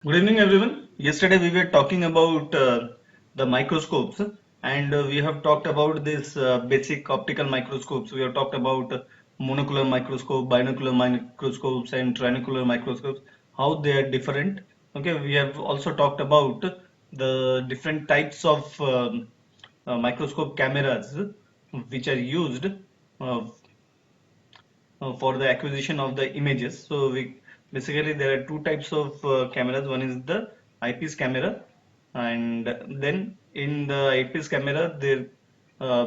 Good evening, everyone. Yesterday we were talking about the microscopes, and we have talked about this basic optical microscopes. We have talked about monocular microscope, binocular microscopes, and trinocular microscopes, how they are different. Okay, we have also talked about the different types of microscope cameras which are used for the acquisition of the images. So we basically there are two types of cameras. One is the eyepiece camera, and then in the eyepiece camera, there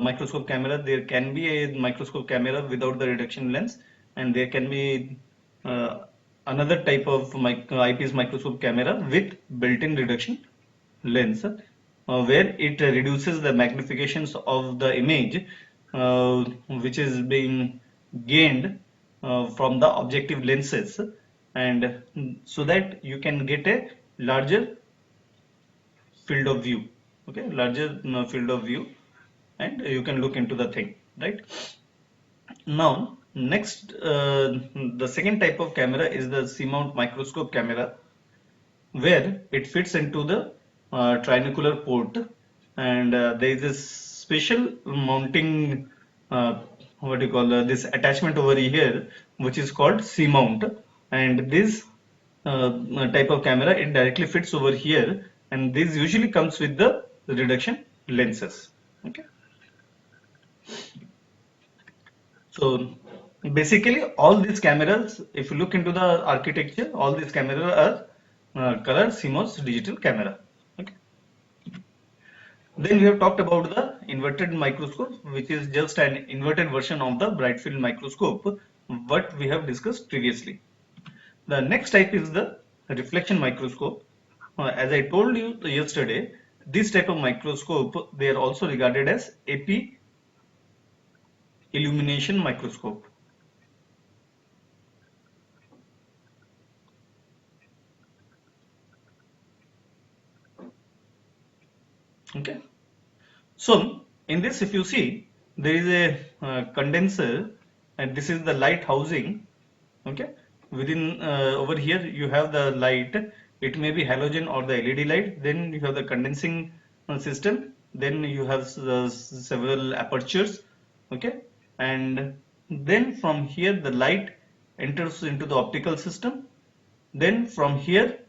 microscope camera, there can be a microscope camera without the reduction lens, and there can be uh, another type of eyepiece microscope camera with built-in reduction lens, where it reduces the magnifications of the image which is being gained from the objective lenses, and so that you can get a larger field of view. Okay, larger field of view, and you can look into the thing, right? Now next, the second type of camera is the C-mount microscope camera, where it fits into the trinocular port, and there is a special mounting, uh, what do you call this attachment over here, which is called C mount, and this type of camera, it directly fits over here, and this usually comes with the reduction lenses. Okay, so basically all these cameras, if you look into the architecture, all these cameras are color CMOS digital camera. Okay. Then we have talked about the inverted microscope, which is just an inverted version of the bright field microscope, what we have discussed previously. The next type is the reflection microscope. As I told you yesterday, this type of microscope, they are also regarded as AP illumination microscope. Okay. So in this, if you see, there is a condenser, and this is the light housing. Okay, within over here you have the light. It may be halogen or the LED light. Then you have the condensing system. Then you have several apertures. Okay, and then from here the light enters into the optical system. Then from here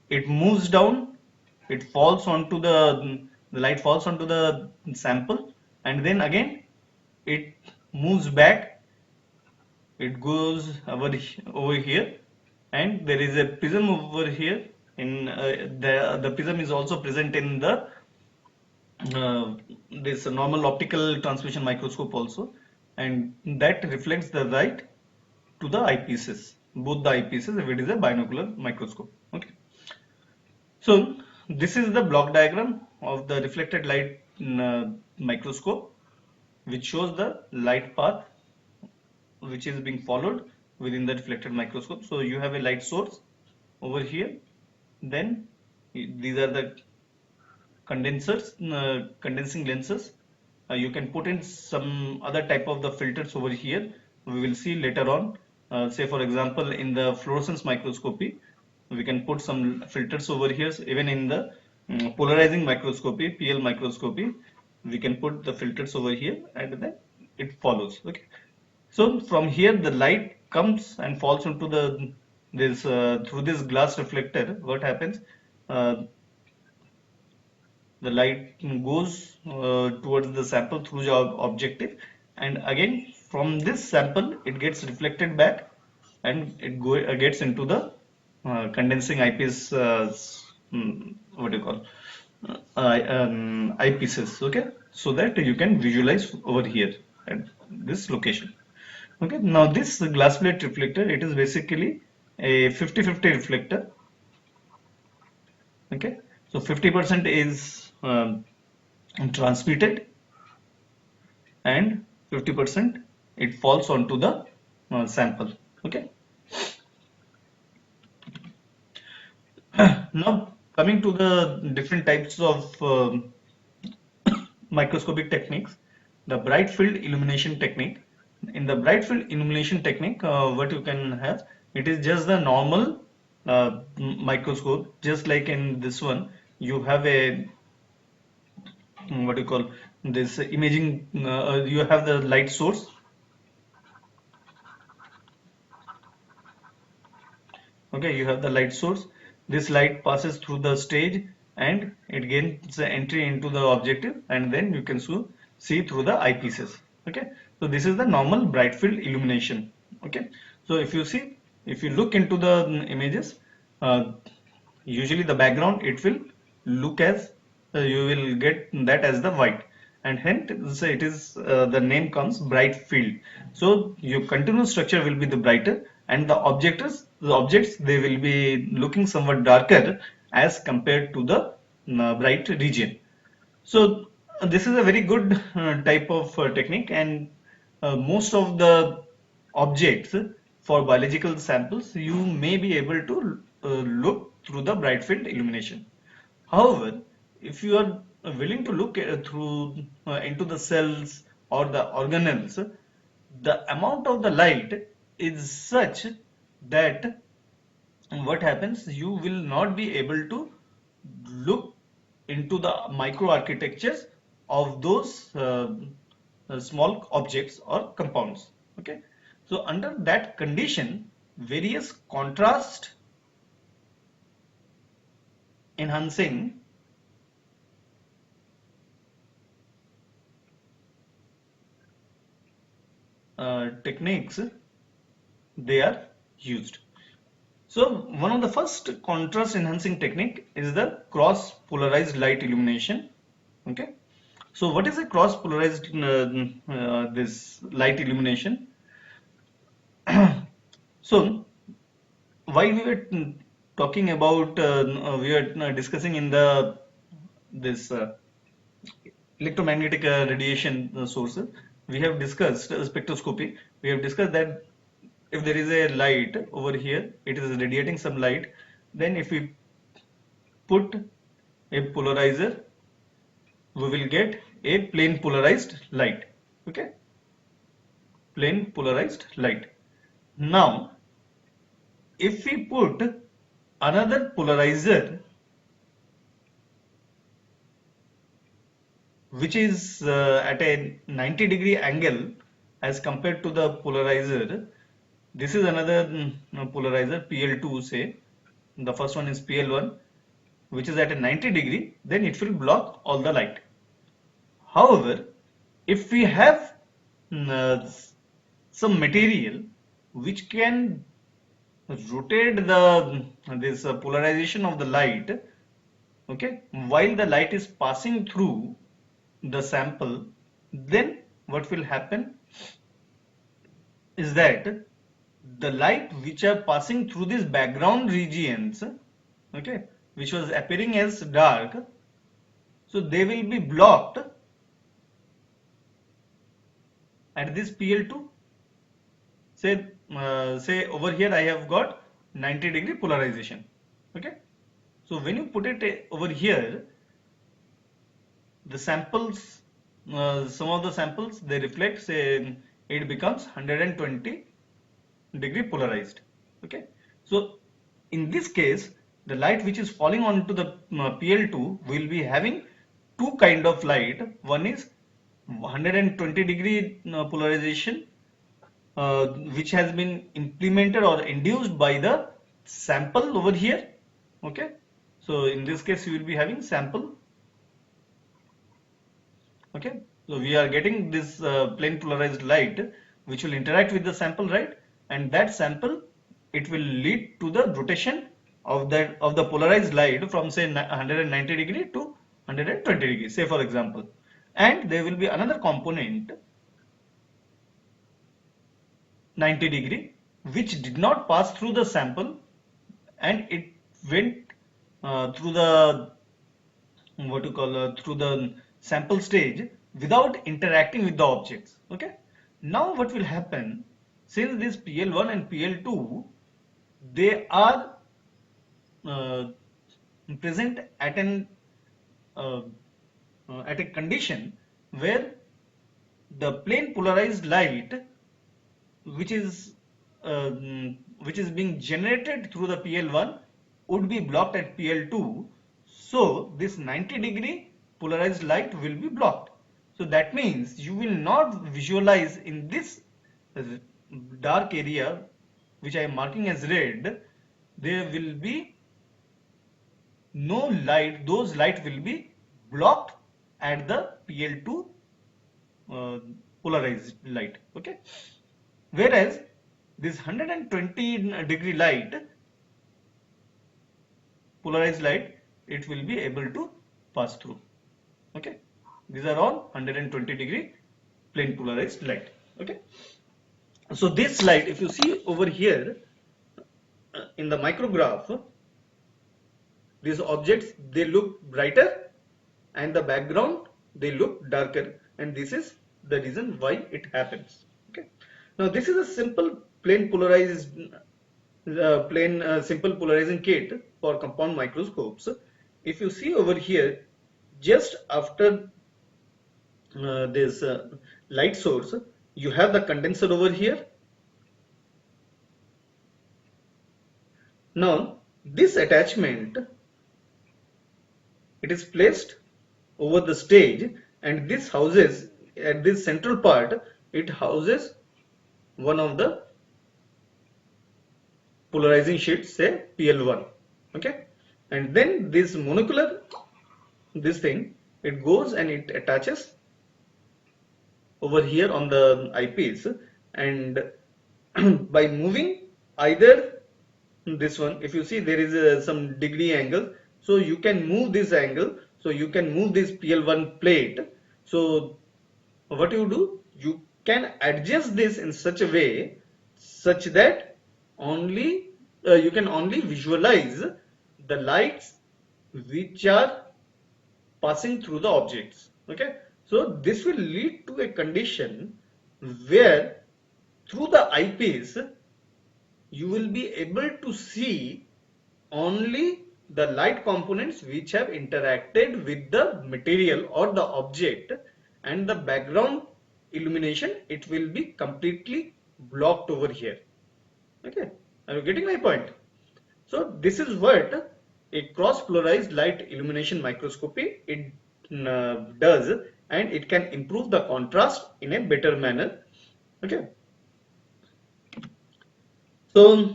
it moves down, it falls onto the light falls onto the sample, and then again it moves back, it goes over here, and there is a prism over here. In the prism is also present in the uh, this normal optical transmission microscope also, and that reflects the light to the eyepieces, both the eyepieces, if it is a binocular microscope. Okay, so this is the block diagram of the reflected light microscope, which shows the light path which is being followed within the reflected microscope. So you have a light source over here, then these are the condensers, condensing lenses. You can put in some other type of the filters over here. We will see later on. Say for example, in the fluorescence microscopy, we can put some filters over here. So even in the polarizing microscopy, PL microscopy, we can put the filters over here, and then it follows. Okay. So from here the light comes and falls into the this through this glass reflector. What happens? Uh, the light goes towards the sample through the objective, and again from this sample it gets reflected back, and it gets into the condensing eyepiece, what do you call, eyepieces. Okay, so that you can visualize over here at this location. Okay, now this glass plate reflector, it is basically a 50-50 reflector. Okay, so 50% is transmitted, and 50% it falls onto the sample. Okay, now coming to the different types of microscopic techniques, the bright field illumination technique. In the bright field illumination technique, what you can have, it is just the normal microscope, just like in this one, you have a what do you call this imaging, you have the light source. Okay, you have the light source. This light passes through the stage and it gains the entry into the objective, and then you can see through the eyepieces. Okay, so this is the normal bright field illumination. Okay, so if you look into the images, uh, usually the background it will look as you will get that as the white, and hence it is the name comes bright field. So your continuous structure will be the brighter, and the objects they will be looking somewhat darker as compared to the bright region. So this is a very good type of technique, and most of the objects for biological samples you may be able to look through the bright field illumination. However, if you are willing to look through into the cells or the organelles, the amount of the light is such that what happens, you will not be able to look into the microarchitectures of those small objects or compounds. Okay, so under that condition, various contrast enhancing techniques they are used. So one of the first contrast enhancing technique is the cross polarized light illumination. Okay, so what is a cross polarized this light illumination? So while we were talking about we were discussing in the this electromagnetic radiation sources, we have discussed spectroscopy. We have discussed that if there is a light over here, it is radiating some light, then if we put a polarizer, we will get a plane polarized light. Okay, plane polarized light. Now if we put another polarizer which is at a 90-degree angle as compared to the polarizer, this is another polarizer PL2, say the first one is PL1, which is at a 90-degree, then it will block all the light. However, if we have some material which can rotate the this polarization of the light, okay, while the light is passing through the sample, then what will happen is that the light which are passing through these background regions, okay, which was appearing as dark, so they will be blocked at this PL2. Say over here I have got 90-degree polarization. Okay, so when you put it over here, the samples, some of the samples they reflect, say it becomes 120-degree polarized. Okay, so in this case, the light which is falling onto the PL2 will be having two kind of light. One is 120-degree polarization, which has been implemented or induced by the sample over here. Okay, so in this case you will be having sample. Okay, so we are getting this plane polarized light which will interact with the sample, right? And that sample, it will lead to the rotation of the polarized light from say 190-degree to 120-degree, say for example. And there will be another component 90-degree which did not pass through the sample, and it went through the what to call through the sample stage without interacting with the objects. Okay, now what will happen, since this PL1 and PL2 they are uh, present uh, at a condition where the plane polarized light which is which is being generated through the PL1 would be blocked at PL2. So this 90-degree polarized light will be blocked. So that means you will not visualize in this dark area which I am marking as red, there will be no light, those light will be blocked at the PL2 polarized light. Okay, whereas this 120-degree light, polarized light, it will be able to pass through. Okay, these are all 120-degree plane polarized light. Okay, so this light, if you see over here in the micrograph, these objects, they look brighter and the background, they look darker, and this is the reason why it happens. Okay, now this is a simple plane polarized simple polarizing kit for compound microscopes. If you see over here, just after this light source, you have the condenser over here. Now this attachment, it is placed over the stage, and this houses, at this central part, it houses one of the polarizing sheets, say PL1. Okay, and then this monocular, this thing, it goes and it attaches over here on the eyepiece, and by moving either this one, if you see there is some degree angle, so you can move this angle, so you can move this PL1 plate. So what you do, you can adjust this in such a way such that only you can only visualize the lights which are passing through the objects. Okay, so this will lead to a condition where through the eyepiece you will be able to see only the light components which have interacted with the material or the object, and the background illumination, it will be completely blocked over here. Okay, are you getting my point? So this is what a cross polarized light illumination microscopy it does, and it can improve the contrast in a better manner. Okay, so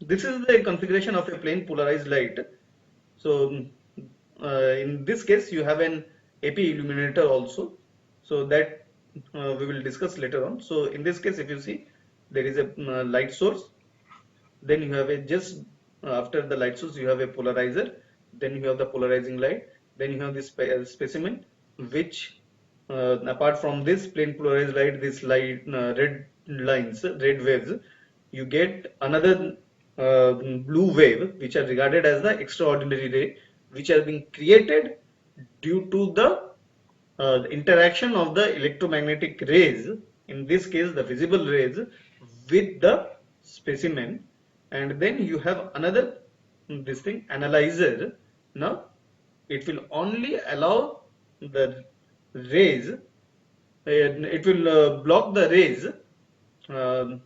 this is the configuration of a plane polarized light. So in this case you have an AP illuminator also, so that we will discuss later on. So in this case, if you see, there is a light source, then you have a just after the light source you have a polarizer, then you have the polarizing light, then you have this specimen which apart from this plane polarized light, this light red lines, red waves, you get another blue wave which are regarded as the extraordinary ray, which are being created due to the interaction of the electromagnetic rays, in this case the visible rays, with the specimen. And then you have another this thing analyzer. Now it will only allow the rays, it will block the rays uh,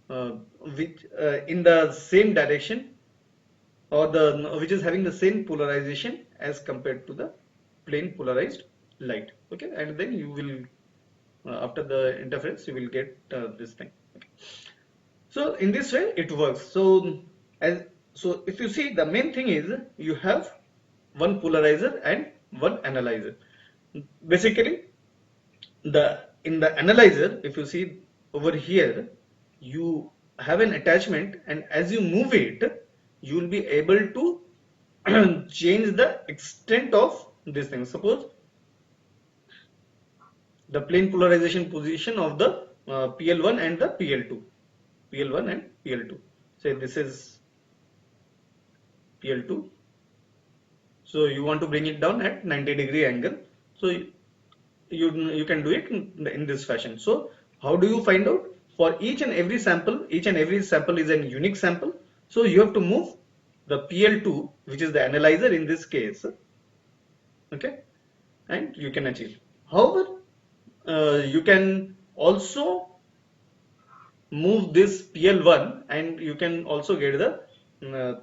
uh, which in the same direction, or the which is having the same polarization as compared to the plane polarized light. Okay, and then you will after the interference you will get this thing. Okay. So in this way it works. So if you see, the main thing is you have one polarizer and one analyzer. Basically, in the analyzer, if you see over here, you have an attachment, and as you move it, you will be able to change the extent of this thing. Suppose the plane polarization position of the PL1 and the PL2. PL1 and PL2. Say this is PL2. So you want to bring it down at 90-degree angle. So you can do it in this fashion. So how do you find out? For each and every sample is a unique sample. So you have to move the PL2, which is the analyzer in this case. Okay, and you can achieve. However, you can also move this PL1 and you can also get the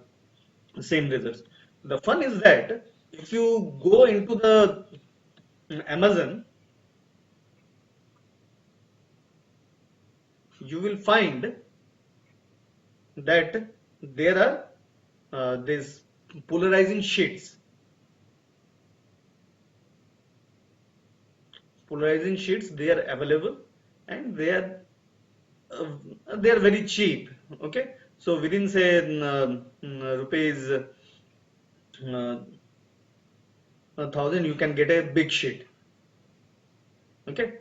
same results. The fun is that if you go into the Amazon, you will find that there are these polarizing sheets. Polarizing sheets, they are available and uh, they are very cheap. Okay, so within say rupees 1,000 you can get a big sheet. Okay,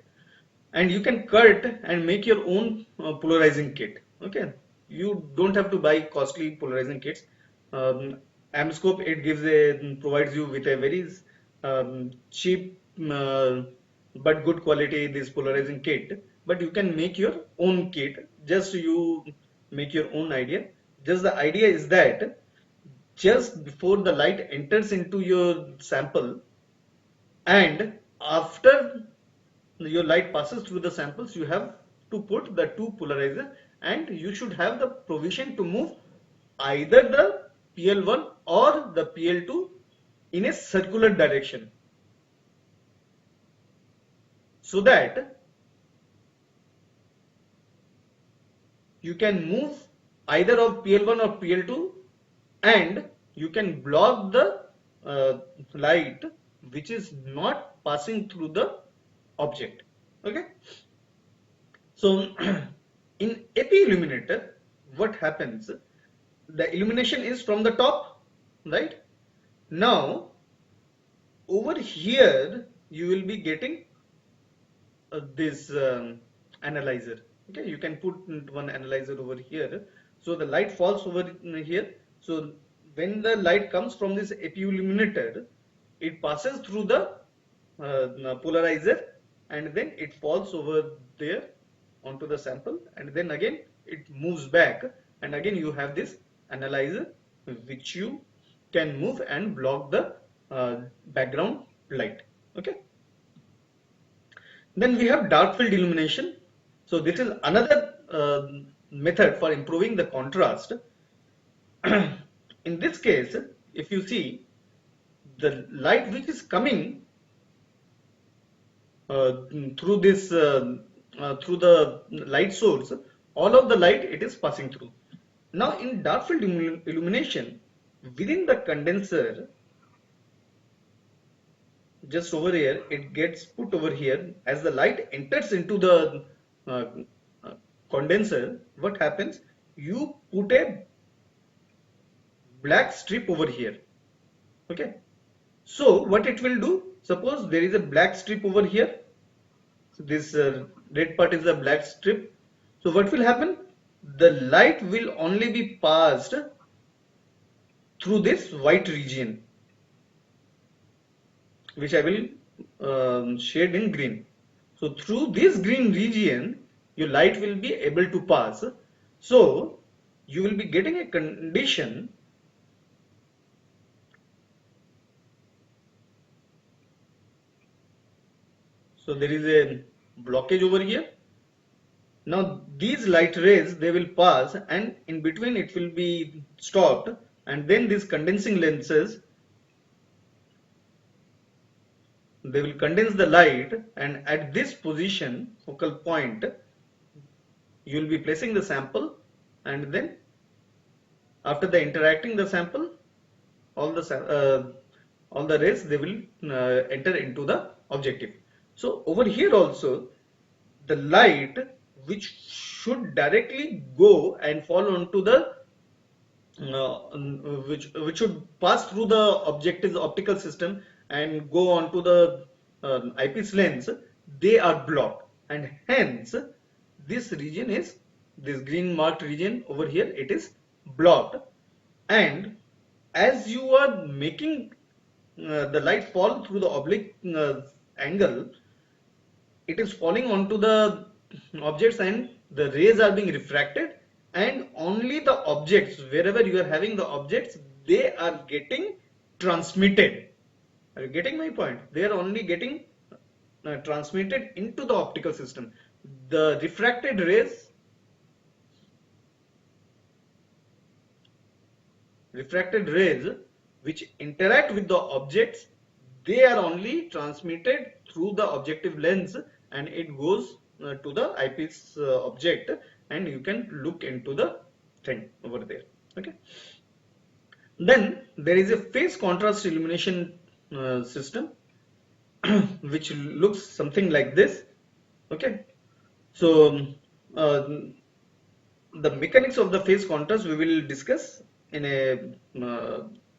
and you can cut and make your own polarizing kit. Okay, you don't have to buy costly polarizing kits. Amscope, it provides you with a very cheap but good quality this polarizing kit, but you can make your own kit. Just you make your own idea. Just the idea is that just before the light enters into your sample and after your light passes through the samples, you have to put the two polarizer and you should have the provision to move either the PL1 or the PL2 in a circular direction, so that you can move either of PL1 or PL2 and you can block the light which is not passing through the object. Okay, so in AP illuminator, what happens? The illumination is from the top, right? Now, over here, you will be getting this analyzer. Okay, you can put one analyzer over here. So the light falls over here. So when the light comes from this AP illuminator, it passes through the polarizer and then it falls over there onto the sample, and then again it moves back, and again you have this analyzer which you can move and block the background light. Okay, then we have dark field illumination. So this is another method for improving the contrast. In this case, if you see, the light which is coming through this through the light source, all of the light it is passing through. Now in dark field illumination, within the condenser, just over here, it gets put over here. As the light enters into the uh, uh, condenser, what happens? You put a black strip over here. Okay, so what it will do, suppose there is a black strip over here. So this red part is the black strip. So what will happen? The light will only be passed through this white region, which I will shade in green. So through this green region, your light will be able to pass. So you will be getting a condition. So there is a blockage over here. Now these light rays, they will pass and in between it will be stopped, and then these condensing lenses, they will condense the light, and at this position, focal point, you will be placing the sample, and then after the interacting the sample, all the rays, they will enter into the objective. So over here also, the light which should directly go and fall onto the which should pass through the objective's optical system and go onto the eyepiece lens, they are blocked, and hence this region is, this green marked region over here, it is blocked. And as you are making the light fall through the oblique angle, it is falling onto the objects and the rays are being refracted, and only the objects, wherever you are having the objects, they are getting transmitted. Are you getting my point? They are only getting transmitted into the optical system. The refracted rays refracted rays which interact with the objects, they are only transmitted through the objective lens, and it goes to the eyepiece object, and you can look into the thing over there. Okay. Then there is a phase contrast illumination system which looks something like this. Okay. So uh, the mechanics of the phase contrast we will discuss in a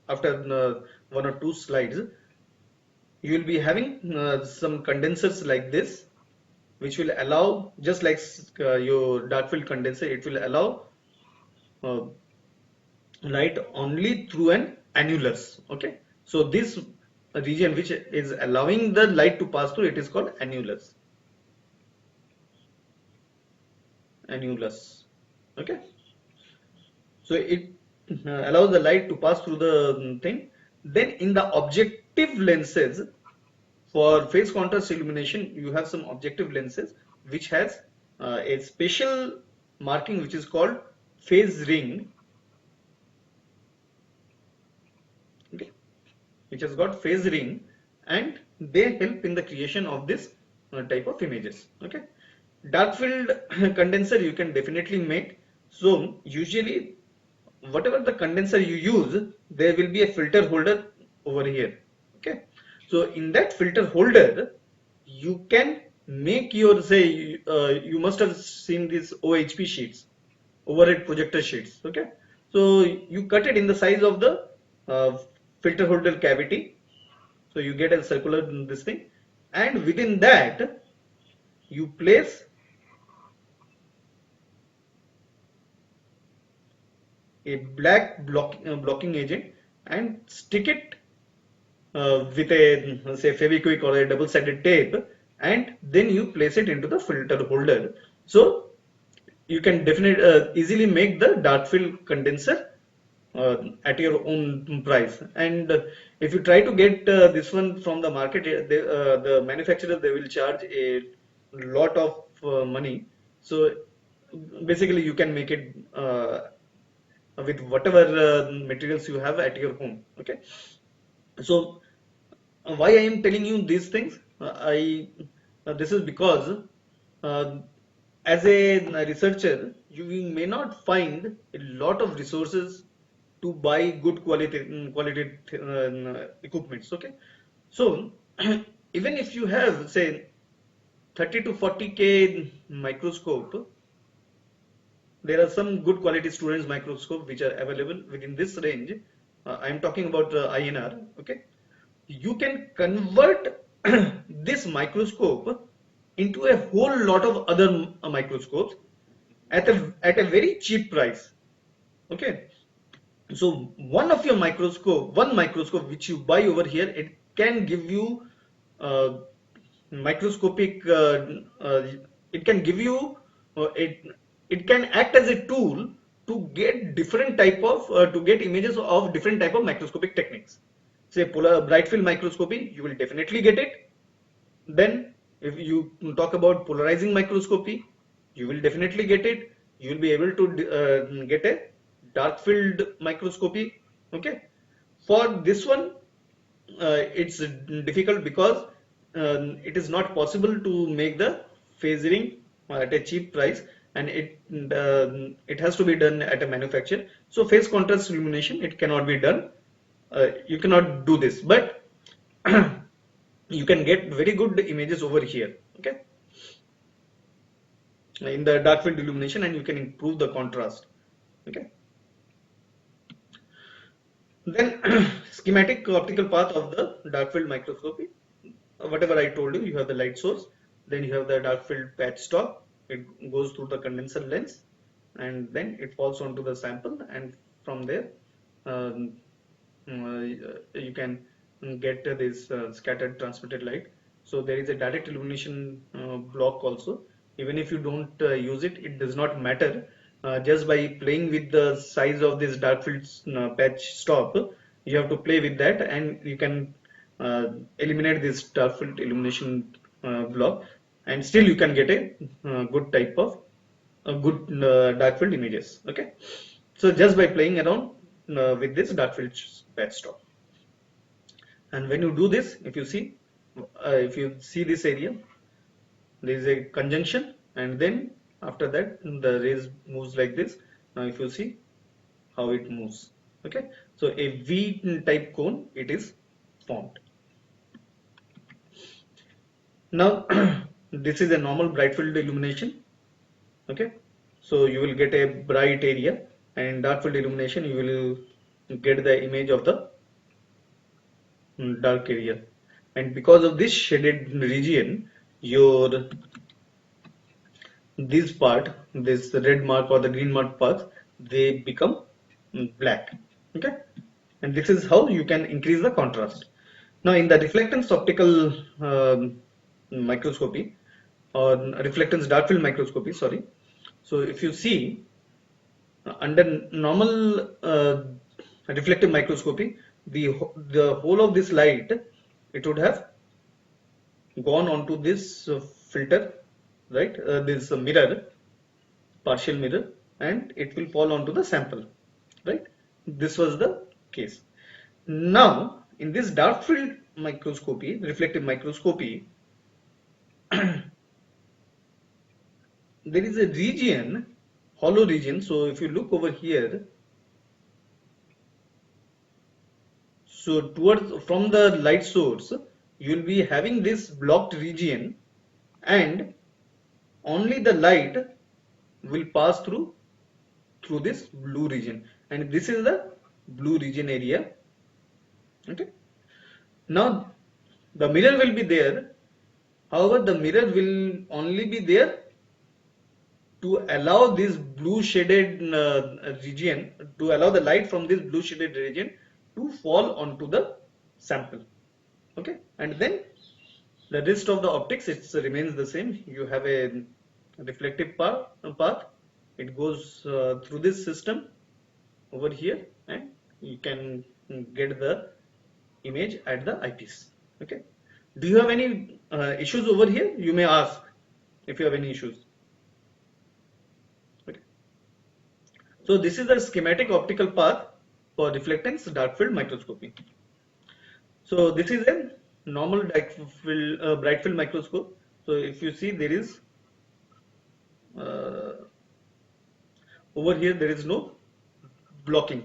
after one or two slides. You will be having some condensers like this, which will allow, just like your dark field condenser, it will allow uh, light only through an annulus. Okay, so this region which is allowing the light to pass through, it is called annulus. Annulus. Okay, so it allows the light to pass through the thing. Then in the objective lenses, for phase contrast illumination, you have some objective lenses which has a special marking which is called phase ring. Okay, which has got phase ring, and they help in the creation of this type of images. Okay, dark field condenser you can definitely make. So usually whatever the condenser you use, there will be a filter holder over here. Okay, so in that filter holder you can make your, say, you must have seen these OHP sheets, overhead projector sheets. Okay, so you cut it in the size of the uh, filter holder cavity, so you get a circular this thing, and within that you place a black blocking agent and stick it with a, say, Fevikwik or a double-sided tape, and then you place it into the filter holder. So you can definitely easily make the dark field condenser at your own price. And if you try to get this one from the market, the manufacturer, they will charge a lot of money. So basically you can make it with whatever materials you have at your home. Okay, so why I am telling you these things, I this is because uh, as a researcher you may not find a lot of resources to buy good quality equipments. Okay, so even if you have, say, 30 to 40K microscope, there are some good quality students microscope which are available within this range. I am talking about INR. Okay, you can convert this microscope into a whole lot of other microscopes at a very cheap price. Okay, so one microscope which you buy over here, it can give you uh, microscopic it can give you it can act as a tool to get different type of to get images of different type of microscopic techniques. Say polar bright field microscopy, you will definitely get it. Then if you talk about polarizing microscopy, you will definitely get it. You will be able to get a dark field microscopy. Okay, for this one it's difficult because it is not possible to make the phase ring at a cheap price, and it has to be done at a manufacturer. So phase contrast illumination, it cannot be done. You cannot do this, but you can get very good images over here. Okay, in the dark field illumination, and you can improve the contrast. Okay, then schematic optical path of the dark field microscopy. Whatever I told you, you have the light source, then you have the dark field patch stop, it goes through the condenser lens, and then it falls onto the sample, and from there um, you can get this scattered transmitted light. So there is a direct illumination block also. Even if you don't use it, it does not matter. Just by playing with the size of this dark field patch stop, you have to play with that, and you can eliminate this dark field illumination block, and still you can get a good type of good dark field images. Okay, so just by playing around, with this dark field patch stop. And when you do this, if you see this area, there is a conjunction, and then after that the rays moves like this. Now if you see how it moves, okay, so a V type cone it is formed. Now this is a normal bright field illumination, okay, so you will get a bright area, and in dark field illumination you will get the image of the dark area. And because of this shaded region, your this red mark or the green mark parts, they become black, okay, and this is how you can increase the contrast. Now in the reflectance optical microscopy, or reflectance dark field microscopy, sorry, so if you see under normal reflective microscopy, the whole of this light, it would have gone onto this filter, right, this mirror, partial mirror, and it will fall onto the sample, right. This was the case. Now in this dark field microscopy, reflective microscopy, there is a region, hollow region. So if you look over here, so towards from the light source, you will be having this blocked region, and only the light will pass through this blue region, and this is the blue region area, okay. Now the mirror will be there, however the mirror will only be there to allow this blue shaded region, to allow the light from this blue shaded region to fall onto the sample, okay. And then the rest of the optics, it remains the same. You have a reflective path, it goes through this system over here, and you can get the image at the eyepiece, okay. Do you have any issues over here? You may ask if you have any issues. Okay. So this is the schematic optical path for reflectance dark field microscopy. So this is a normal bright field microscope. So if you see, there is over here there is no blocking,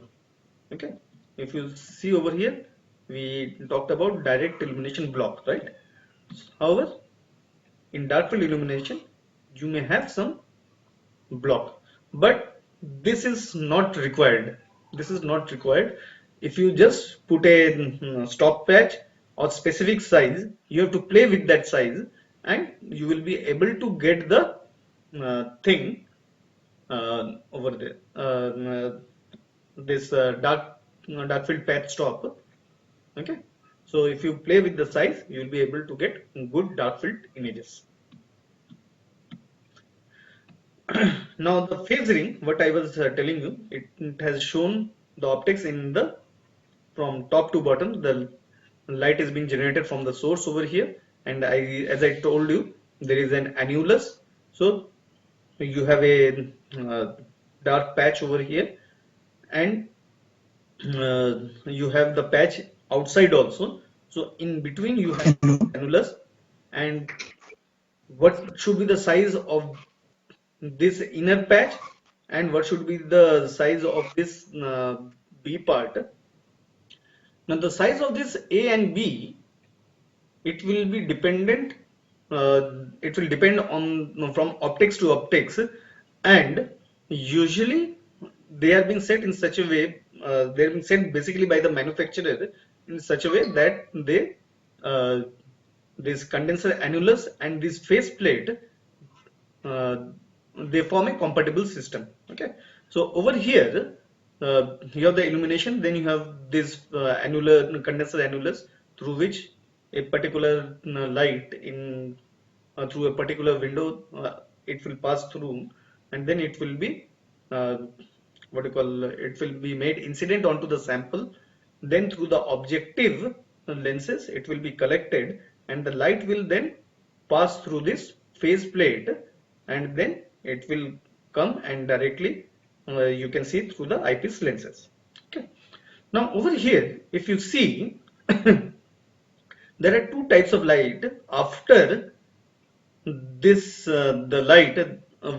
okay. If you see over here, we talked about direct illumination block, right. However, in dark field illumination you may have some block, but this is not required. If you just put a stop patch or specific size, you have to play with that size, and you will be able to get the thing over there, this dark field patch stop, okay. So if you play with the size, you will be able to get good dark field images. Now the phase ring, what I was telling you, it has shown the optics in the from top to bottom. The light is being generated from the source over here, and as I told you, there is an annulus. So you have a dark patch over here, and you have the patch outside also. So in between you have annulus, and what should be the size of this inner patch, and what should be the size of this B part. Now the size of this A and B, it will be dependent, it will depend on from optics to optics, and usually they are being set in such a way, they are being set basically by the manufacturer in such a way that they this condenser annulus and this face plate, they form a compatible system, okay. So over here you have the illumination, then you have this annular condenser annulus through which a particular light in through a particular window it will pass through, and then it will be what you call, it will be made incident onto the sample, then through the objective lenses it will be collected, and the light will then pass through this phase plate, and then it will come and directly you can see through the eyepiece lenses, okay. Now over here, if you see, there are two types of light. After this, the light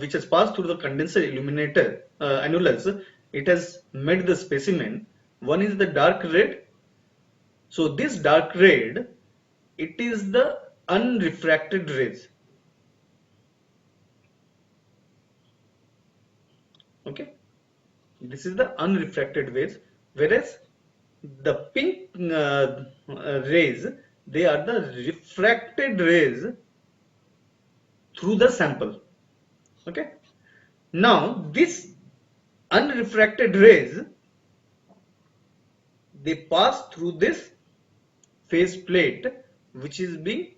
which has passed through the condenser illuminator annulus, it has made the specimen. One is the dark red. So this dark red, it is the unrefracted rays. Okay, this is the unrefracted rays, whereas the pink rays, they are the refracted rays through the sample. Okay, now this unrefracted rays, they pass through this phase plate, which is the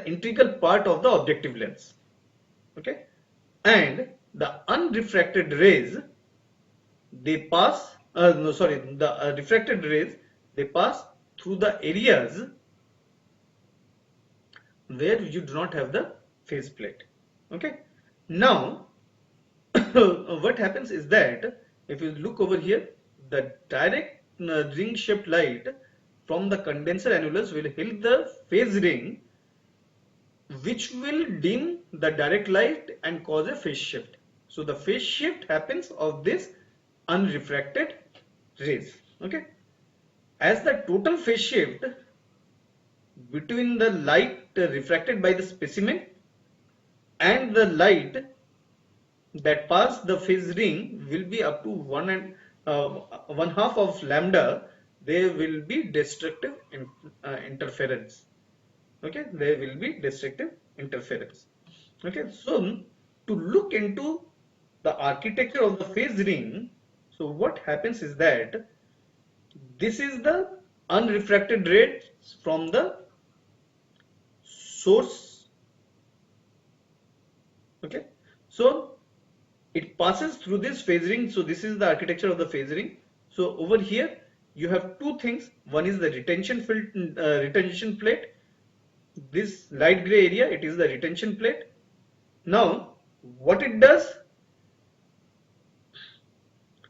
integral part of the objective lens. Okay, and the unrefracted rays, they pass no sorry the refracted rays, they pass through the areas where you do not have the phase plate. Okay, now what happens is that if you look over here, the direct ring shaped light from the condenser annulus will hit the phase ring, which will dim the direct light and cause a phase shift. So the phase shift happens of this unrefracted rays. Okay, as the total phase shift between the light refracted by the specimen and the light that pass the phase ring will be up to 1/2 of lambda. There will be destructive interference. Okay, there will be destructive interference. Okay, so to look into the architecture of the phase ring, so what happens is that this is the unrefracted rays from the source. Okay, so it passes through this phase ring. So this is the architecture of the phase ring. So over here you have two things. One is the retention plate. This light gray area, it is the retention plate. Now what it does,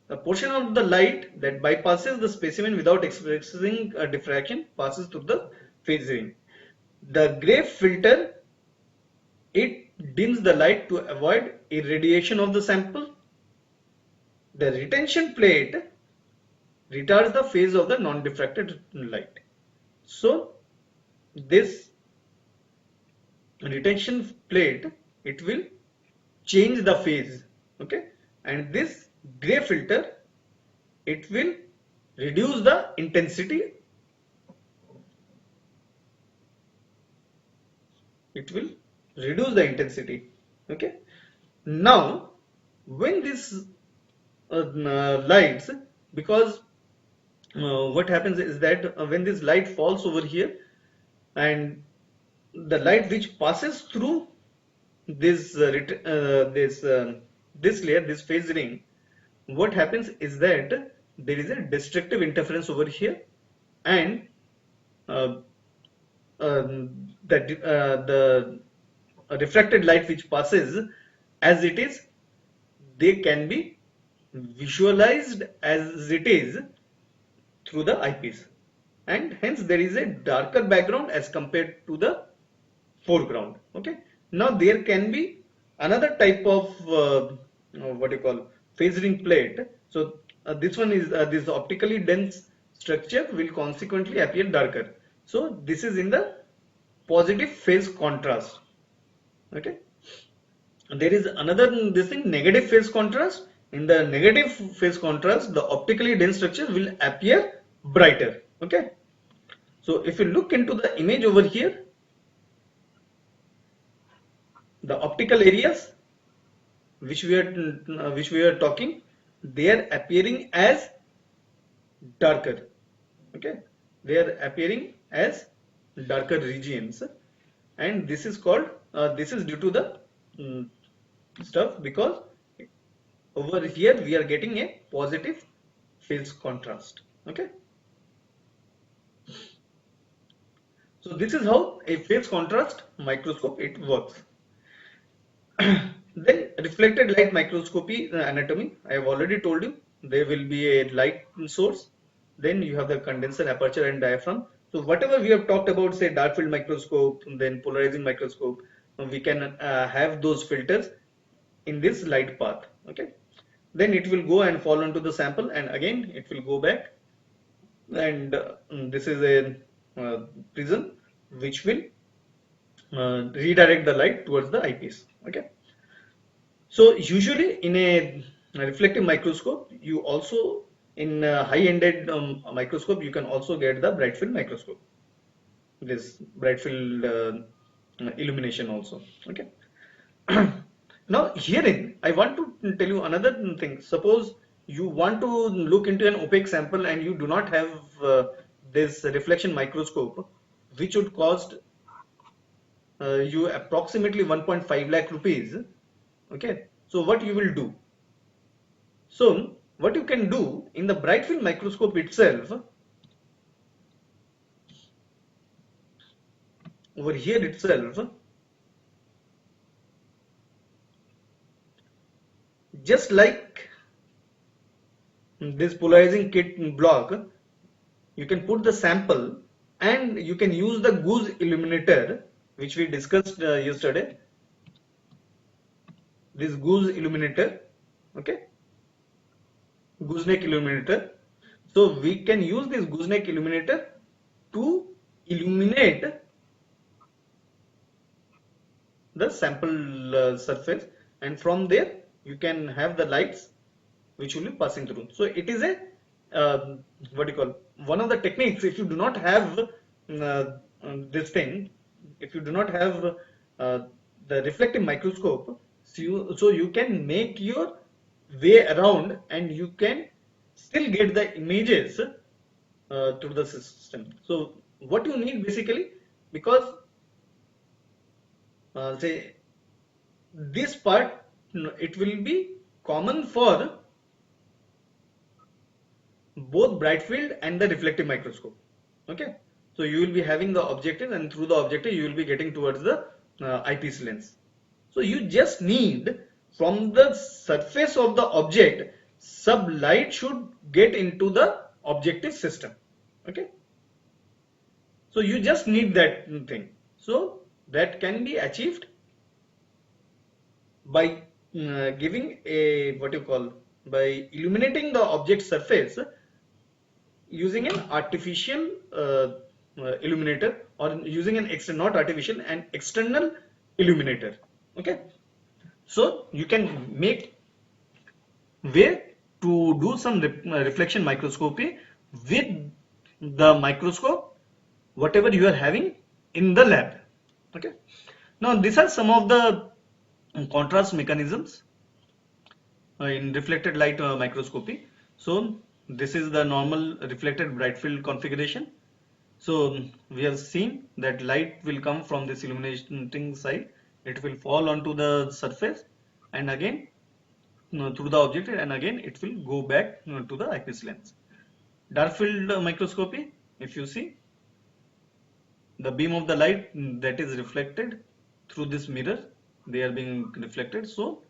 a portion of the light that bypasses the specimen without experiencing a diffraction passes through the phase ring. The gray filter, it dims the light to avoid irradiation of the sample. The retention plate retards the phase of the non-diffracted light. So this retention plate, it will change the phase. Okay, and this gray filter, it will reduce the intensity. It will reduce the intensity. Okay, now when this lights, because what happens is that when this light falls over here, and the light which passes through this this layer, this phase ring, what happens is that there is a destructive interference over here, and uh, the refracted light which passes as it is, they can be visualized as it is through the eyepiece, and hence there is a darker background as compared to the foreground. Okay, now there can be another type of what you call phase ring plate. So this one is this optically dense structure will consequently appear darker. So this is in the positive phase contrast. Okay, there is another this thing, negative phase contrast. In the negative phase contrast, the optically dense structure will appear brighter. Okay, so if you look into the image over here, the optical areas which we are talking, they are appearing as darker. Okay, they are appearing as darker regions, and this is called this is due to the stuff, because over here we are getting a positive phase contrast. Okay, so this is how a phase contrast microscope it works. Then reflected light microscopy anatomy, I have already told you. there will be a light source, then you have the condenser, aperture and diaphragm. So whatever we have talked about, say dark field microscope, then polarizing microscope, we can have those filters in this light path. Okay, then it will go and fall onto the sample, and again it will go back, and this is a prism which will redirect the light towards the eyepiece. Okay, so usually in a reflective microscope, you also in a high-ended microscope, you can also get the bright field microscope, this bright field illumination also. Okay. Now herein, I want to tell you another thing. Suppose you want to look into an opaque sample and you do not have this reflection microscope, which would cost you approximately 1.5 lakh rupees. Okay, so what you will do? So what you can do in the bright field microscope itself, over here itself, just like this polarizing kit block, you can put the sample and you can use the Goose illuminator, which we discussed yesterday. This Goose illuminator, okay, gooseneck illuminator. So we can use this gooseneck illuminator to illuminate the sample surface, and from there you can have the lights which will be passing through. So it is a what do you call, one of the techniques. If you do not have this thing, if you do not have the reflective microscope, so you can make your way around and you can still get the images through the system. So what you need basically, because say this part, it will be common for both bright field and the reflective microscope. Okay, so you will be having the objective, and through the objective you will be getting towards the eyepiece lens. So you just need, from the surface of the object, some light should get into the objective system. Okay, so you just need that thing. So that can be achieved by giving a, what you call, by illuminating the object surface using an artificial illuminator, or using an external, not artificial, an external illuminator. Okay, so you can make way to do some reflection microscopy with the microscope whatever you are having in the lab. Okay, now these are some of the contrast mechanisms in reflected light microscopy. So this is the normal reflected bright field configuration. So we have seen that light will come from this illuminating side, it will fall onto the surface, and again through the object, and again it will go back to the eyepiece lens. Dark field microscopy, if you see, the beam of the light that is reflected through this mirror, they are being reflected. So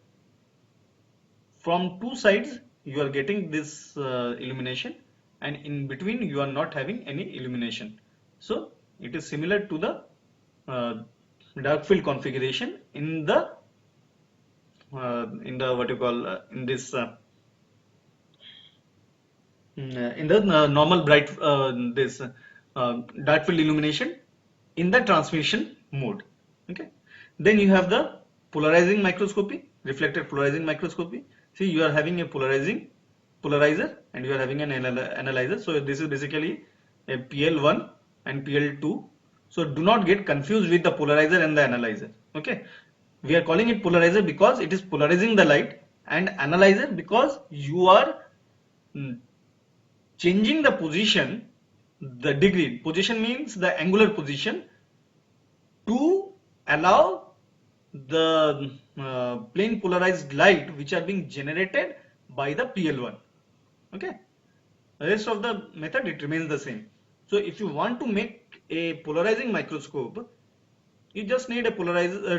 from two sides you are getting this illumination, and in between you are not having any illumination. So it is similar to the dark field configuration in the what you call in this in the normal bright this dark field illumination in the transmission mode. Okay, then you have the polarizing microscopy, reflected polarizing microscopy. See, you are having a polarizer and you are having an analyzer. So this is basically a PL1 and PL2. So do not get confused with the polarizer and the analyzer. Okay, we are calling it polarizer because it is polarizing the light, and analyzer because you are changing the position, the degree. Position means the angular position, to allow the plane polarized light which are being generated by the PL1. Okay, the rest of the method, it remains the same. So if you want to make a polarizing microscope, you just need a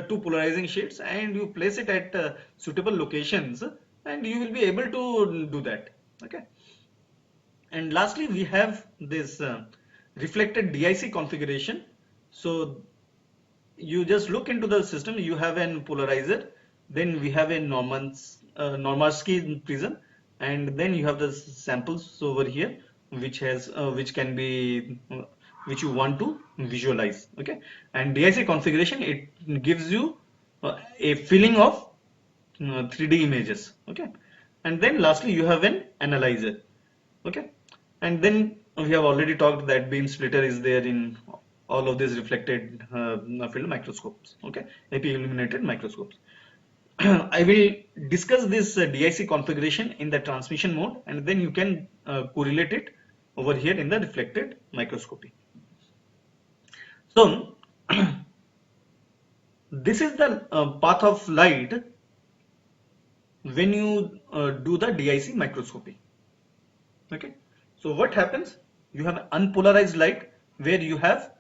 two polarizing sheets, and you place it at suitable locations, and you will be able to do that. Okay. And lastly, we have this reflected DIC configuration. So you just look into the system, you have an polarizer, then we have a Normarsky prism, and then you have the samples over here, which has which can be which you want to visualize. Okay. And DIC configuration, it gives you a feeling of 3D images. Okay. And then lastly, you have an analyzer. Okay. And then we have already talked that beam splitter is there in all of these reflected field microscopes. Okay. AP illuminated microscopes. I will discuss this DIC configuration in the transmission mode, and then you can correlate it over here in the reflected microscopy. So this is the path of light when you do the DIC microscopy. Okay. So what happens? You have unpolarized light where you have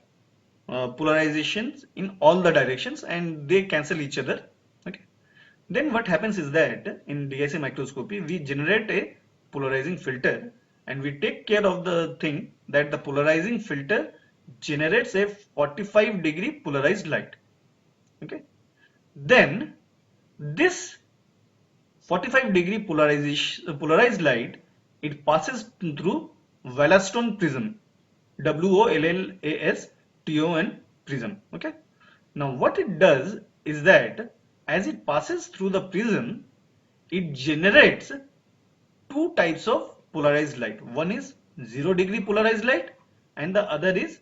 polarizations in all the directions and they cancel each other. Okay. Then what happens is that in DIC microscopy we generate a polarizing filter, and we take care of the thing that the polarizing filter generates a 45-degree polarized light. Okay. Then this 45-degree polarized light, it passes through Wollaston prism, WOLLASTON prism. Okay. Now what it does is that as it passes through the prism, it generates two types of polarized light. One is 0-degree polarized light and the other is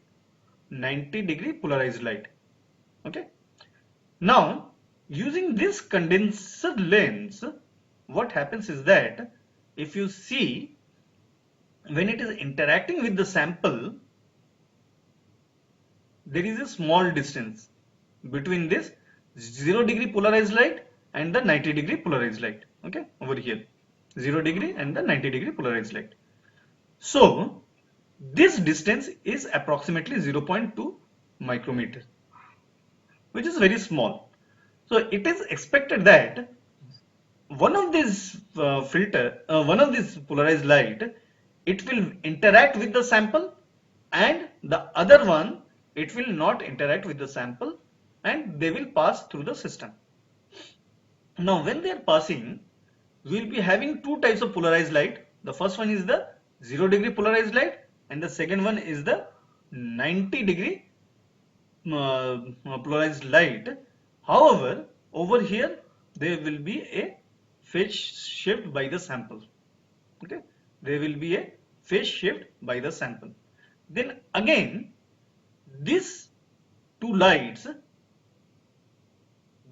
90-degree polarized light. Okay. Now using this condenser lens, what happens is that if you see, when it is interacting with the sample, there is a small distance between this 0-degree polarized light and the 90-degree polarized light. Okay, over here 0-degree and the 90-degree polarized light. So this distance is approximately 0.2 micrometer, which is very small. So it is expected that one of these one of these polarized light, it will interact with the sample, and the other one, it will not interact with the sample, and they will pass through the system. Now when they are passing, we will be having two types of polarized light. The first one is the 0-degree polarized light, and the second one is the 90-degree polarized light. However, over here there will be a phase shift by the sample. Okay, there will be a phase shift by the sample. Then again, these two lights,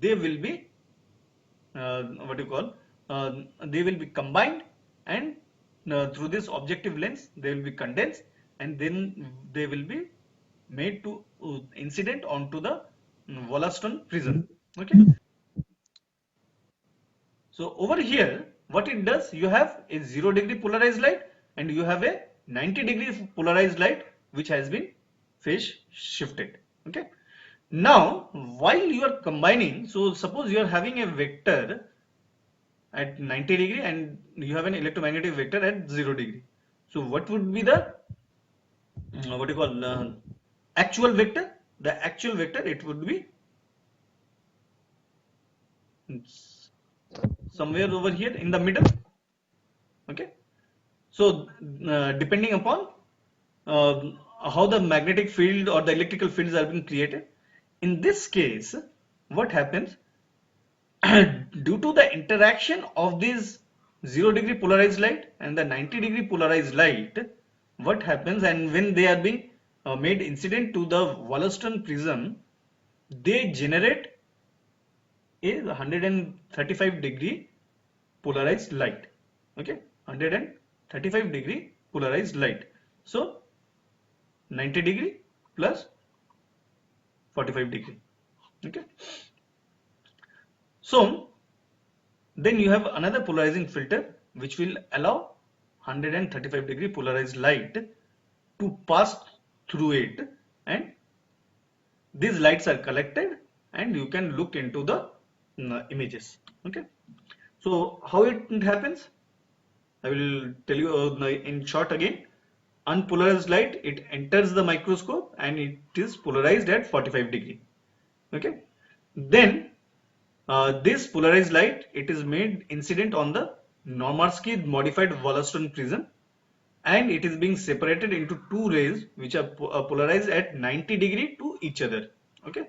they will be what you call they will be combined, and through this objective lens they will be condensed, and then they will be made to incident onto the Wollaston prism. Okay. So over here, what it does, you have a 0-degree polarized light and you have a 90-degree polarized light which has been phase shifted. Okay. Now, while you are combining, so suppose you are having a vector at 90-degree and you have an electromagnetic vector at 0-degree. So what would be the what you call actual vector? The actual vector, it would be somewhere over here in the middle. Okay. So depending upon uh, how the magnetic field or the electrical fields are being created, in this case, what happens due to the interaction of this 0-degree polarized light and the 90-degree polarized light, what happens, and when they are being made incident to the Wollaston prism, they generate a 135-degree polarized light. Okay, 135-degree polarized light. So 90-degree plus 45-degree. Okay. So then you have another polarizing filter which will allow 135-degree polarized light to pass through it, and these lights are collected and you can look into the images. Okay. So how it happens? I will tell you in short again. Unpolarized light, it enters the microscope and it is polarized at 45 degree. Okay. Then this polarized light, it is made incident on the Normarsky modified Wollaston prism, and it is being separated into two rays which are polarized at 90 degree to each other. Okay,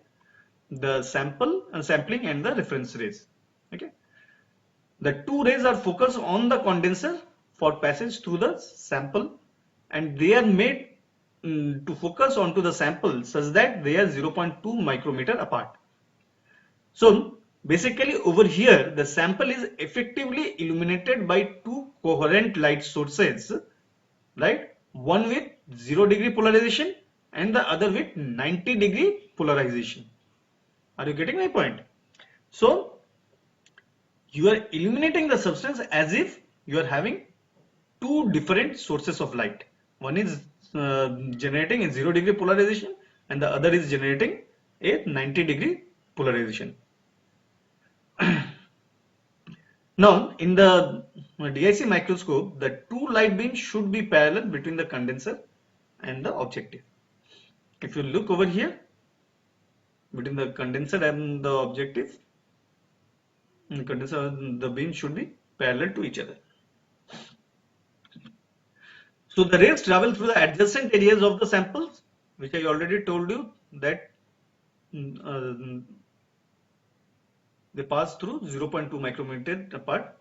the sampling and the reference rays. Okay, the two rays are focused on the condenser for passage through the sample, and they are made to focus onto the sample such that they are 0.2 micrometer apart. So basically over here the sample is effectively illuminated by two coherent light sources, right? One with 0 degree polarization and the other with 90 degree polarization. Are you getting my point? So you are illuminating the substance as if you are having two different sources of light. One is generating a 0 degree polarization and the other is generating a 90 degree polarization. Now, in the DIC microscope, the two light beams should be parallel between the condenser and the objective. If you look over here, between the condenser and the objective, the beam should be parallel to each other. So the rays travel through the adjacent areas of the samples, which I already told you that they pass through 0.2 micrometer apart,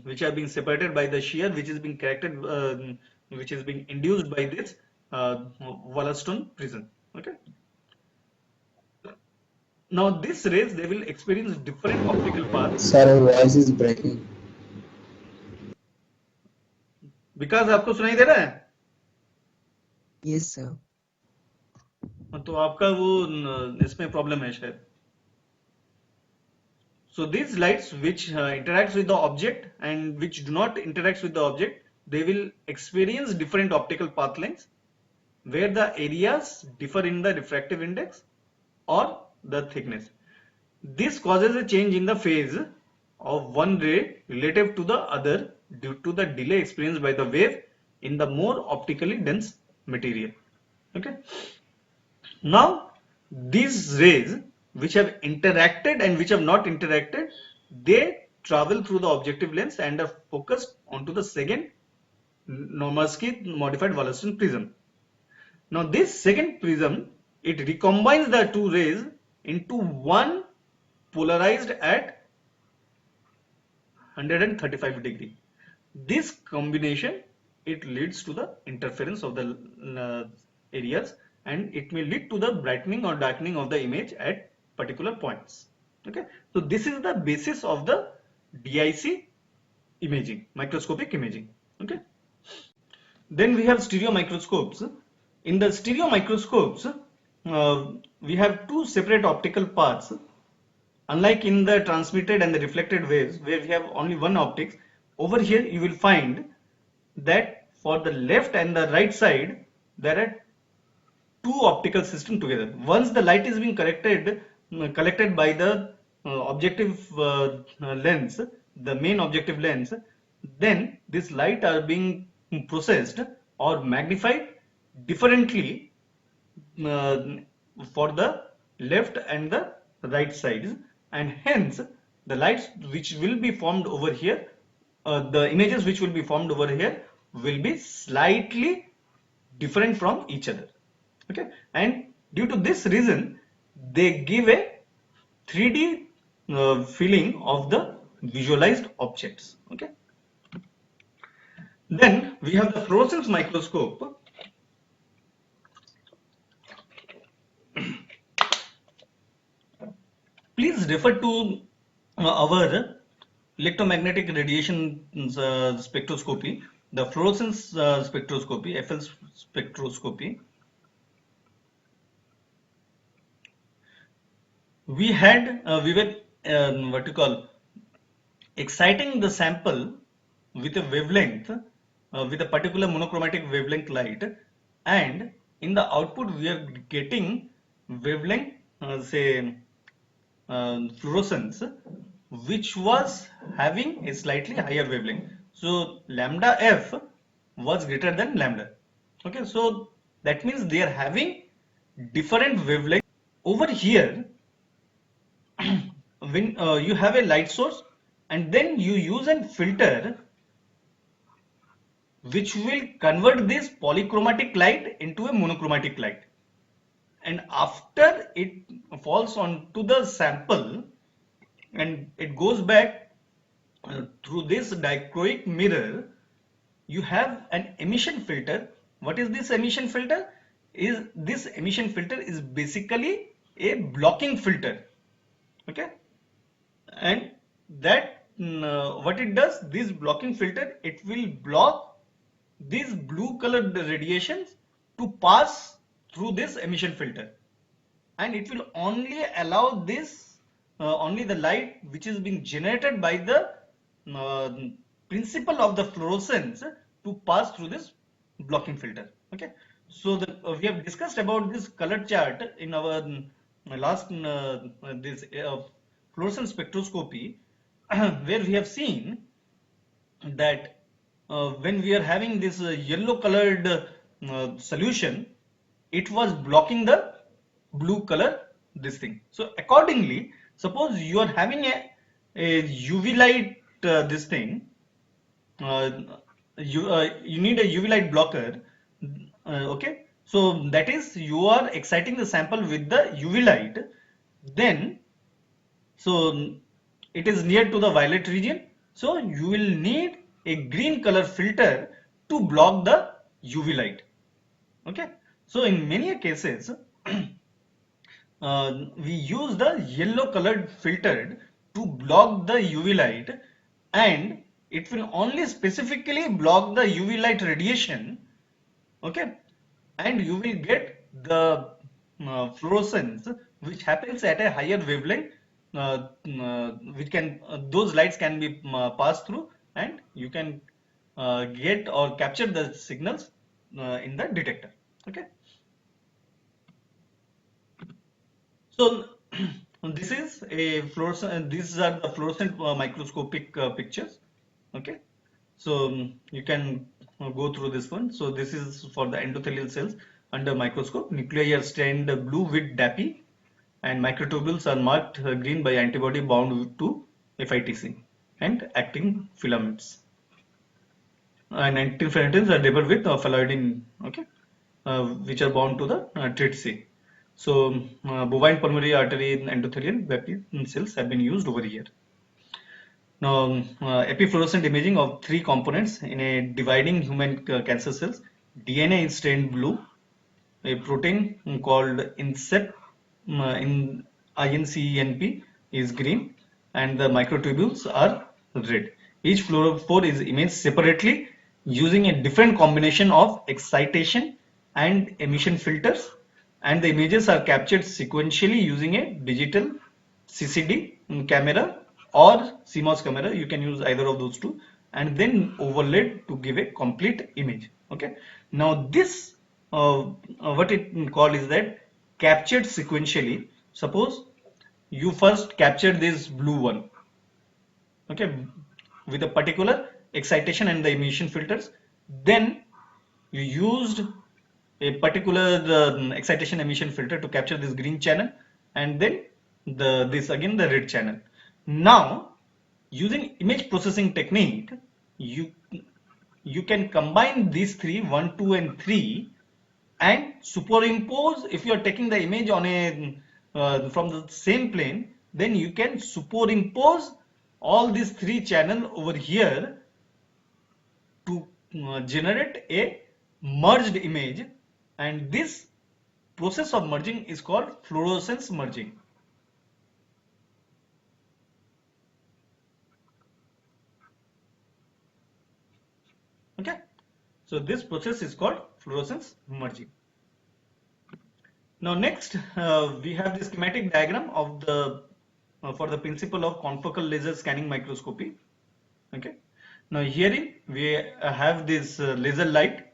which are being separated by the shear, which is being corrected, which is being induced by this Wollaston prism. Okay. Now these rays, they will experience different optical paths. Sir, your voice is breaking. विकास आपको सुनाई दे रहा है? Yes, sir. तो आपका वो इसमें problem है शायद. So these lights which interacts with the object and which do not interact with the object, they will experience different optical path lengths where the areas differ in the refractive index or the thickness. This causes a change in the phase of one ray relative to the other due to the delay experienced by the wave in the more optically dense material. Okay. Now these rays which have interacted and which have not interacted, they travel through the objective lens and are focused onto the second Normarsky modified Wollaston prism. Now this second prism, it recombines the two rays into one polarized at 135 degree. This combination, it leads to the interference of the areas, and it may lead to the brightening or darkening of the image at particular points. Okay, so this is the basis of the DIC imaging, microscopic imaging. Okay, then we have stereo microscopes. In the stereo microscopes, we have two separate optical paths. Unlike in the transmitted and the reflected waves where we have only one optics, over here you will find that for the left and the right side there are two optical systems together. Once the light is being collected by the objective lens, the main objective lens, then this light are being processed or magnified differently for the left and the right sides, and hence the lights which will be formed over here, the images which will be formed over here will be slightly different from each other. Okay, and due to this reason they give a 3D feeling of the visualized objects. Okay, then we have the fluorescence microscope. Please refer to our electromagnetic radiation spectroscopy, the fluorescence spectroscopy, FL spectroscopy. We were what you call exciting the sample with a wavelength, with a particular monochromatic wavelength light, and in the output we are getting wavelength, say fluorescence, which was having a slightly higher wavelength. So lambda f was greater than lambda. Okay, so that means they are having different wavelengths. Over here, when you have a light source and then you use a filter which will convert this polychromatic light into a monochromatic light, and after it falls onto the sample and it goes back through this dichroic mirror, you have an emission filter. What is this emission filter? This emission filter is basically a blocking filter. Okay, and that what it does, this blocking filter, it will block these blue colored radiations to pass through this emission filter, and it will only allow this only the light which is being generated by the uh, principle of the fluorescence to pass through this blocking filter. Okay, so we have discussed about this color chart in our last this fluorescence spectroscopy where we have seen that when we are having this yellow colored solution, it was blocking the blue color this thing. So accordingly, suppose you are having a UV light this thing, uh, you need a UV light blocker. Okay, so that is you are exciting the sample with the UV light, then so it is near to the violet region, so you will need a green color filter to block the UV light. Okay, so in many cases we use the yellow colored filter to block the UV light, and it will only specifically block the UV light radiation. Okay, and you will get the fluorescence which happens at a higher wavelength, which can those lights can be passed through, and you can get or capture the signals in the detector. Okay, so this is a fluorescent. These are the fluorescent microscopic pictures. Okay, so you can go through this one. So this is for the endothelial cells under microscope. Nuclei are stained blue with DAPI, and microtubules are marked green by antibody bound to FITC and actin filaments. And actin filaments are labeled with phalloidin, okay, which are bound to the TRITC. So bovine pulmonary artery endothelial DAPI cells have been used over here. Now, epifluorescent imaging of three components in a dividing human cancer cells. DNA is stained blue, a protein called INCEP, INCENP is green, and the microtubules are red. Each fluorophore is imaged separately using a different combination of excitation and emission filters, and the images are captured sequentially using a digital CCD camera or CMOS camera. You can use either of those two, and then overlaid to give a complete image. Okay, now this what it called is that captured sequentially. Suppose you first captured this blue one, okay, with a particular excitation and the emission filters, then you used a particular excitation emission filter to capture this green channel, and then this again the red channel. Now using image processing technique, you can combine these three, 1, 2 and 3, and superimpose. If you are taking the image on a from the same plane, then you can superimpose all these three channels over here to generate a merged image, and this process of merging is called fluorescence merging. Okay, so this process is called fluorescence merging. Now next we have the schematic diagram of the for the principle of confocal laser scanning microscopy. Okay, now herein we have this laser light.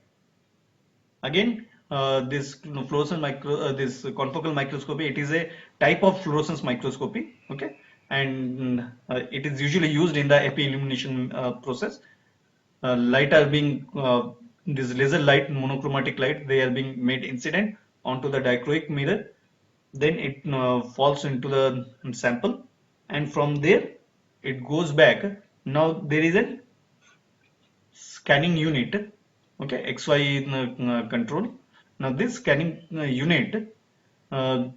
Again this fluorescence this confocal microscopy, it is a type of fluorescence microscopy. Okay, and it is usually used in the epi illumination process. light are being this laser light, monochromatic light, they are being made incident onto the dichroic mirror. Then it falls into the sample, and from there it goes back. Now there is a scanning unit, okay, XY control. Now this scanning unit, uh,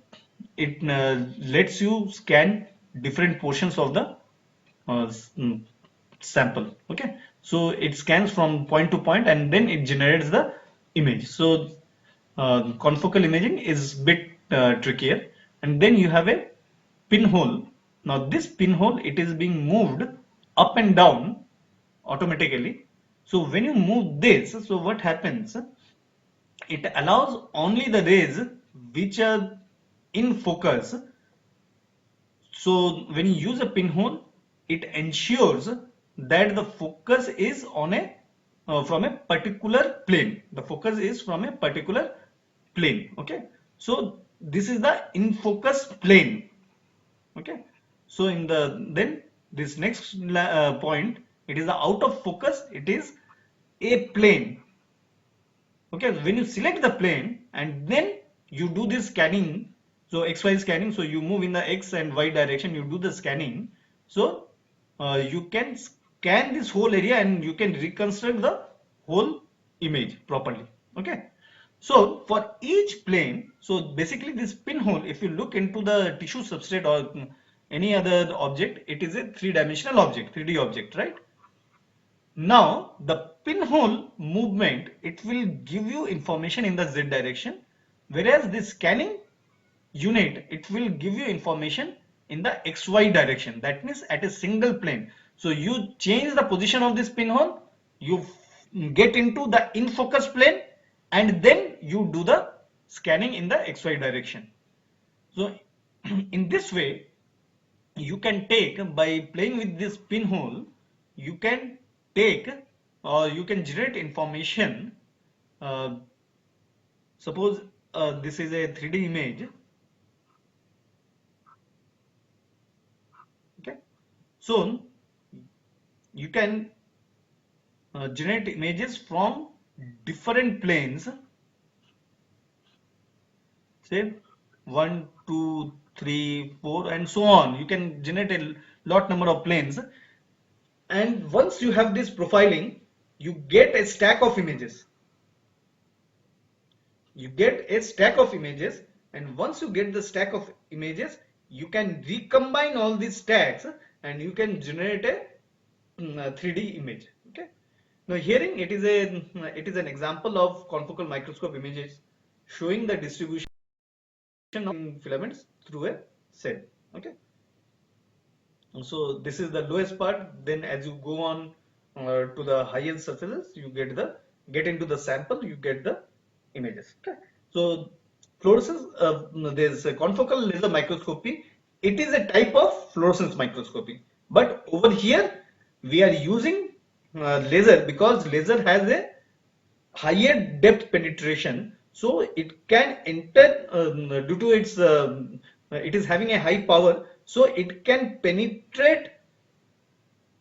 it lets you scan different portions of the sample, okay. So it scans from point to point and then it generates the image. So confocal imaging is bit trickier. And then you have a pinhole. Now this pinhole, it is being moved up and down automatically. So when you move this, so what happens? It allows only the rays which are in focus. So when you use a pinhole, it ensures that the focus is on a from a particular plane. The focus is from a particular plane. Okay. So this is the in focus plane. Okay. So in the then this next point, it is the out of focus. It is a plane. Okay, when you select the plane and then you do this scanning, so XY scanning, so you move in the X and Y direction, you do the scanning. So you can scan this whole area and you can reconstruct the whole image properly. Okay. So for each plane, so basically this pinhole, if you look into the tissue substrate or any other object, it is a three-dimensional object, 3D object, right? Now the pinhole movement, it will give you information in the Z direction, whereas the scanning unit, it will give you information in the XY direction. That means at a single plane. So you change the position of this pinhole, you get into the in focus plane, and then you do the scanning in the XY direction. So in this way, you can take, by playing with this pinhole, you can take or you can generate information. Suppose this is a 3D image. Okay, so you can generate images from different planes, say 1, 2, 3, 4 and so on. You can generate a lot number of planes, and once you have this profiling, you get a stack of images. You get a stack of images, and once you get the stack of images, you can recombine all these stacks and you can generate a 3D image. Okay. Now herein it is an example of confocal microscope images showing the distribution of filaments through a cell. Okay. So this is the lowest part. Then as you go on to the higher surfaces, you get into the sample, you get the images. Okay. So fluorescence, there's a confocal laser microscopy. It is a type of fluorescence microscopy, but over here we are using laser because laser has a higher depth penetration, so it can enter due to its it is having a high power, so it can penetrate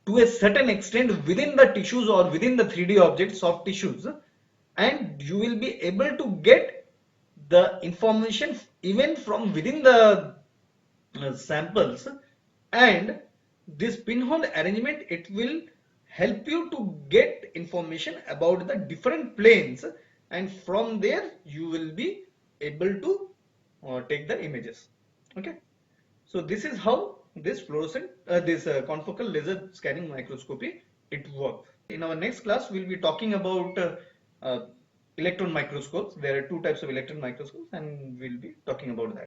to a certain extent within the tissues or within the 3D objects, soft tissues, and you will be able to get the information even from within the samples. And this pinhole arrangement, it will help you to get information about the different planes, and from there you will be able to take the images. Okay, so this is how this fluorescent confocal laser scanning microscopy it works. In our next class we'll be talking about electron microscopes. There are two types of electron microscopes and we'll be talking about that.